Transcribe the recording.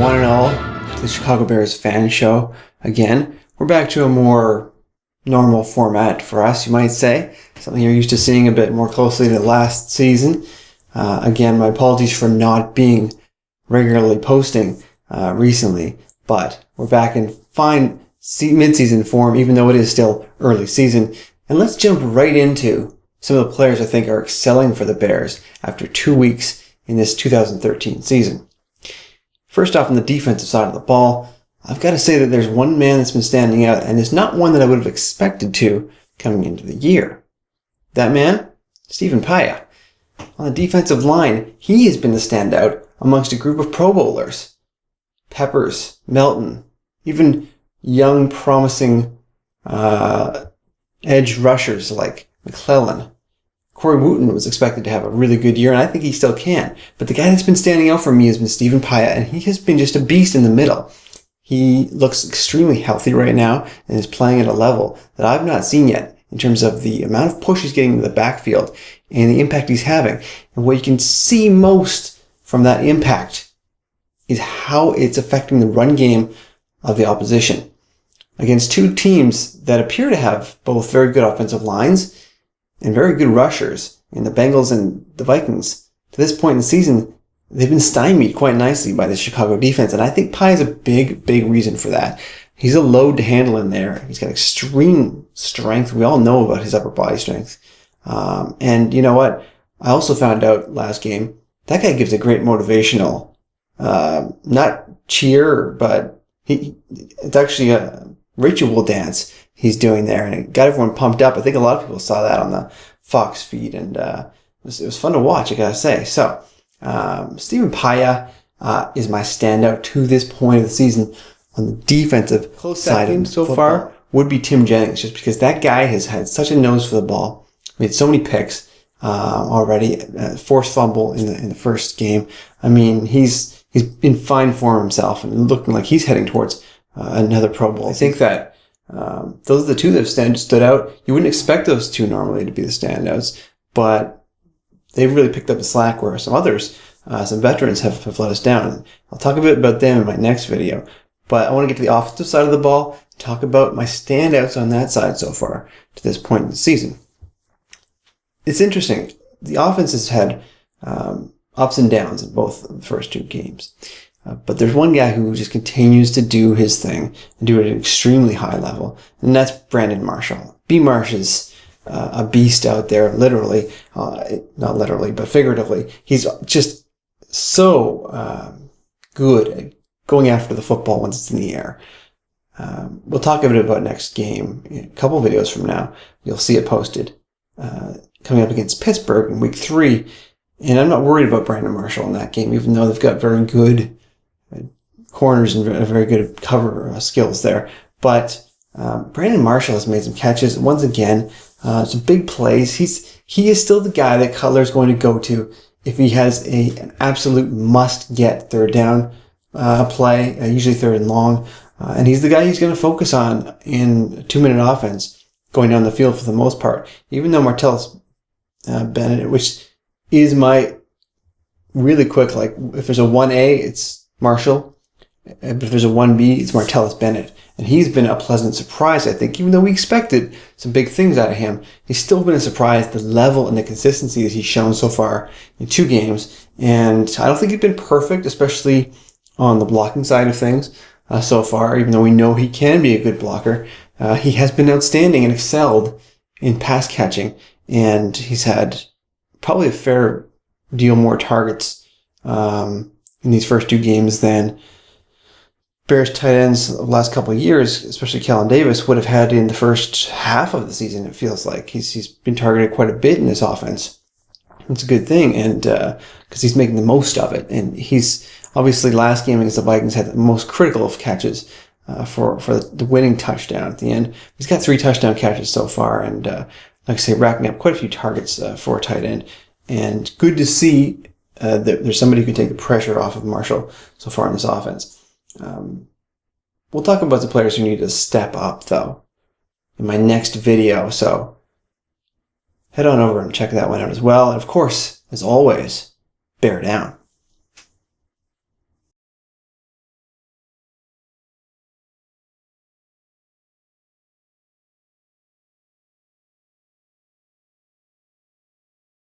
one and all to the Chicago Bears fan show again. We're back to a more normal format for us, you might say. Something you're used to seeing a bit more closely to last season. Again, my apologies for not being regularly posting recently, but we're back in fine mid-season form, even though it is still early season. And let's jump right into some of the players I think are excelling for the Bears after 2 weeks in this 2013 season. First off, on the defensive side of the ball, I've got to say that there's one man that's been standing out, and it's not one that I would have expected to coming into the year. That man? Stephen Paea. On the defensive line, he has been the standout amongst a group of Pro Bowlers. Peppers, Melton, even young, promising edge rushers like McClellan. Corey Wooten was expected to have a really good year, and I think he still can. But the guy that's been standing out for me has been Stephen Paea, and he has been just a beast in the middle. He looks extremely healthy right now and is playing at a level that I've not seen yet in terms of the amount of push he's getting in the backfield and the impact he's having. And what you can see most from that impact is how it's affecting the run game of the opposition. Against two teams that appear to have both very good offensive lines and very good rushers in the Bengals and the Vikings, to this point in the season, they've been stymied quite nicely by the Chicago defense, and I think Paea is a big reason for that. He's a load to handle in there. He's got extreme strength. We all know about his upper body strength. And you know what? I also found out last game, that guy gives a great motivational, not cheer, but it's actually a ritual dance he's doing there, and it got everyone pumped up. I think a lot of people saw that on the Fox feed, and it was fun to watch, I gotta say. So, Stephen Paea is my standout to this point of the season on the defensive side so far would be Tim Jennings, just because that guy has had such a nose for the ball, made so many picks already, forced fumble in the first game. I mean, he's in fine form himself and looking like he's heading towards another Pro Bowl. I think that those are the two that have stood out. You wouldn't expect those two normally to be the standouts, but they've really picked up the slack where some others, some veterans have let us down. I'll talk a bit about them in my next video, but I want to get to the offensive side of the ball, talk about my standouts on that side so far to this point in the season. It's interesting. The offense has had ups and downs in both of the first two games. But there's one guy who just continues to do his thing and do it at an extremely high level, and that's Brandon Marshall. B-Marsh is a beast out there, literally. Not literally, but figuratively. He's just so good at going after the football once it's in the air. We'll talk a bit about next game. In a couple videos from now, you'll see it posted. Coming up against Pittsburgh in week 3. And I'm not worried about Brandon Marshall in that game, even though they've got very good corners and very good cover skills there. But Brandon Marshall has made some catches. Once again, some big plays. He is still the guy that Cutler's going to go to if he has an absolute must-get third down play, usually third and long. And he's the guy he's going to focus on in a 2-minute offense going down the field for the most part. Even though Martellus Bennett, which is my really quick, like if there's a 1A, it's Marshall. But if there's a 1B, it's Martellus Bennett. And he's been a pleasant surprise, I think. Even though we expected some big things out of him, he's still been a surprise, the level and the consistency that he's shown so far in 2 games. And I don't think he's been perfect, especially on the blocking side of things so far, even though we know he can be a good blocker. He has been outstanding and excelled in pass catching. And he's had probably a fair deal more targets in these first 2 games than Bears tight ends the last couple of years, especially Kellen Davis, would have had in the first half of the season, it feels like. He's been targeted quite a bit in this offense. It's a good thing, and because he's making the most of it. And he's obviously last game against the Vikings had the most critical of catches for the winning touchdown at the end. He's got 3 touchdown catches so far, and like I say, racking up quite a few targets for a tight end. And good to see that there's somebody who can take the pressure off of Marshall so far in this offense. We'll talk about the players who need to step up, though, in my next video. So head on over and check that one out as well. And of course, as always, bear down.